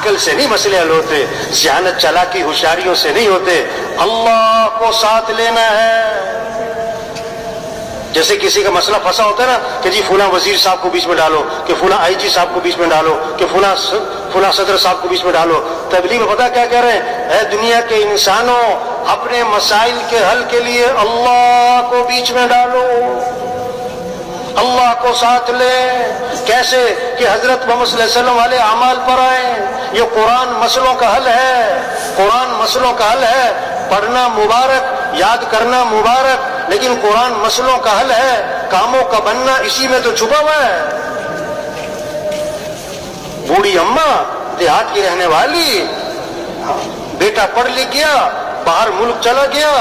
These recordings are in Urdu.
عقل سے نہیں مسئلے حل ہوتے، ذہانت چالاکی ہوشیاریوں سے نہیں ہوتے، اللہ کو ساتھ لینا ہے۔ جیسے کسی کا مسئلہ پھنسا ہوتا ہے نا کہ جی فلاں وزیر صاحب کو بیچ میں ڈالو، کہ فلاں آئی جی صاحب کو بیچ میں ڈالو، کہ فلاں صدر صاحب کو بیچ میں ڈالو۔ تبلیغ میں پتہ کیا کہہ رہے ہیں؟ اے دنیا کے انسانوں، اپنے مسائل کے حل کے لیے اللہ کو بیچ میں ڈالو، اللہ کو ساتھ لے۔ کیسے کہ حضرت محمد صلی اللہ علیہ وسلم والے اعمال پر آئیں۔ یہ قرآن مسئلوں کا حل ہے، قرآن مسئلوں کا حل ہے۔ پڑھنا مبارک، یاد کرنا مبارک، لیکن قرآن مسئلوں کا حل ہے۔ کاموں کا بننا اسی میں تو چھپا ہوا ہے۔ بوڑھی اماں دیہات کی رہنے والی، بیٹا پڑھ لکھ گیا، باہر ملک چلا گیا،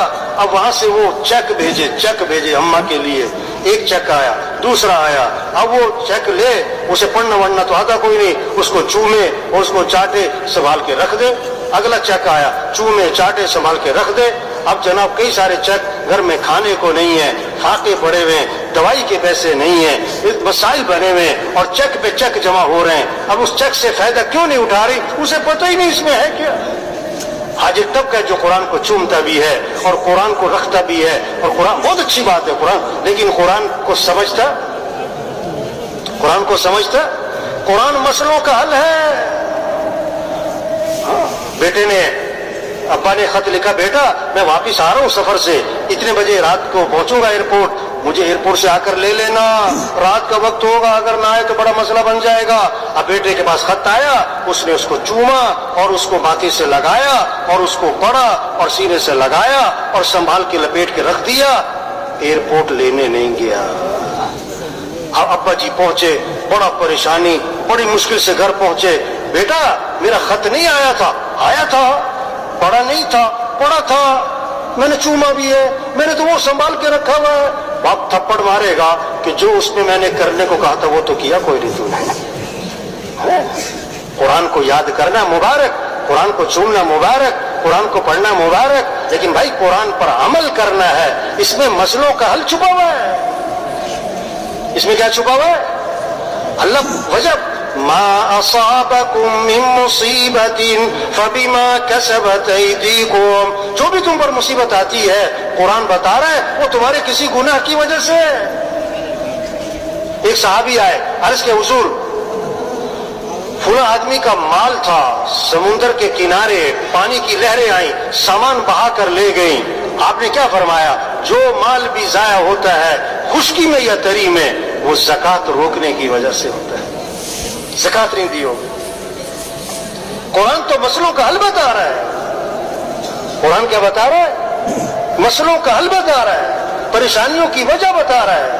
اب وہاں سے وہ چیک بھیجے اماں کے لیے۔ ایک چیک آیا، دوسرا آیا، اب وہ چیک لے، اسے پڑھنا وڑھنا تو آتا کوئی نہیں، اس کو چومے اور اس کو چاٹے سنبھال کے رکھ دے۔ اگلا چیک آیا، چومے چاٹے سنبھال کے رکھ دے۔ اب جناب کئی سارے چیک گھر میں کھانے کو نہیں ہے، فاقے پڑے ہوئے ہیں، دوائی کے پیسے نہیں ہیں، مسائل بنے ہوئے ہیں اور چیک پہ چیک جمع ہو رہے ہیں۔ اب اس چیک سے فائدہ کیوں نہیں اٹھا رہی؟ اسے پتہ ہی نہیں اس میں ہے کیا۔ حاجی طبقہ جو قرآن کو چومتا بھی ہے اور قرآن کو رکھتا بھی ہے، اور قرآن بہت اچھی بات ہے قرآن، لیکن قرآن کو سمجھتا، قرآن مسئلوں کا حل ہے۔ بیٹے نے، ابا نے خط لکھا، بیٹا میں واپس آ رہا ہوں سفر سے، اتنے بجے رات کو پہنچوں گا ایئرپورٹ، مجھے ایئرپورٹ سے آ کر لے لینا، رات کا وقت ہوگا، اگر نہ آئے تو بڑا مسئلہ بن جائے گا۔ اب بیٹے کے پاس خط آیا، اس نے اس کو چوما اور اس کو ماتھے سے لگایا اور اس کو پڑھا اور سینے سے لگایا اور سنبھال کے لپیٹ کے رکھ دیا، ایئرپورٹ لینے نہیں گیا۔ اب ابا جی پہنچے، بڑا پریشانی، بڑی مشکل سے گھر پہنچے۔ بیٹا میرا خط نہیں آیا تھا؟ آیا تھا، پڑھا نہیں تھا؟ پڑھا تھا، میں نے چوما بھی ہے، میں نے تو وہ سنبھال کے رکھا ہوا ہے۔ باپ تھپڑ مارے گا کہ جو اس میں نے کرنے کو کہا تھا وہ تو کیا کوئی نہیں تو نے۔ قرآن کو یاد کرنا مبارک، قرآن کو چومنا مبارک، قرآن کو پڑھنا مبارک، لیکن بھائی قرآن پر عمل کرنا ہے۔ اس میں مسئلوں کا حل چھپا ہوا ہے۔ اس میں کیا چھپا ہوا ہے؟ اللہ وجب ما اصابکم من مصیبت فبما کسبت ایدیکم، جو بھی تم پر مصیبت آتی ہے قرآن بتا رہا ہے وہ تمہارے کسی گناہ کی وجہ سے ہے۔ ایک صحابی آئے، عرض کے حضور فلاں آدمی کا مال تھا، سمندر کے کنارے پانی کی لہریں آئیں، سامان بہا کر لے گئیں، آپ نے کیا فرمایا؟ جو مال بھی ضائع ہوتا ہے خشکی میں یا تری میں، وہ زکوٰۃ روکنے کی وجہ سے ہوتا ہے، زکوٰۃ نہیں دی ہوگی۔ قرآن تو مسئلوں کا حل بتا رہا ہے۔ قرآن کیا بتا رہا ہے؟ مسئلوں کا حل بتا رہا ہے، پریشانیوں کی وجہ بتا رہا ہے۔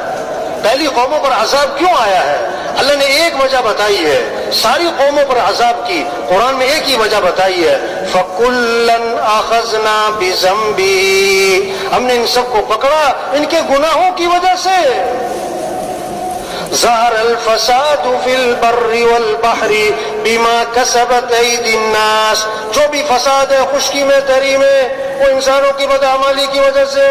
پہلی قوموں پر عذاب کیوں آیا ہے؟ اللہ نے ایک وجہ بتائی ہے، ساری قوموں پر عذاب کی قرآن میں ایک ہی وجہ بتائی ہے، فَكُلًّا أَخَذْنَا بِذَنبِهِ، ہم نے ان سب کو پکڑا ان کے گناہوں کی وجہ سے۔ ظہر الفساد فی البر والبحر بما کسبت ایدی الناس، جو بھی فساد ہے خشکی میں تری میں وہ انسانوں کی بدعمالی کی وجہ سے۔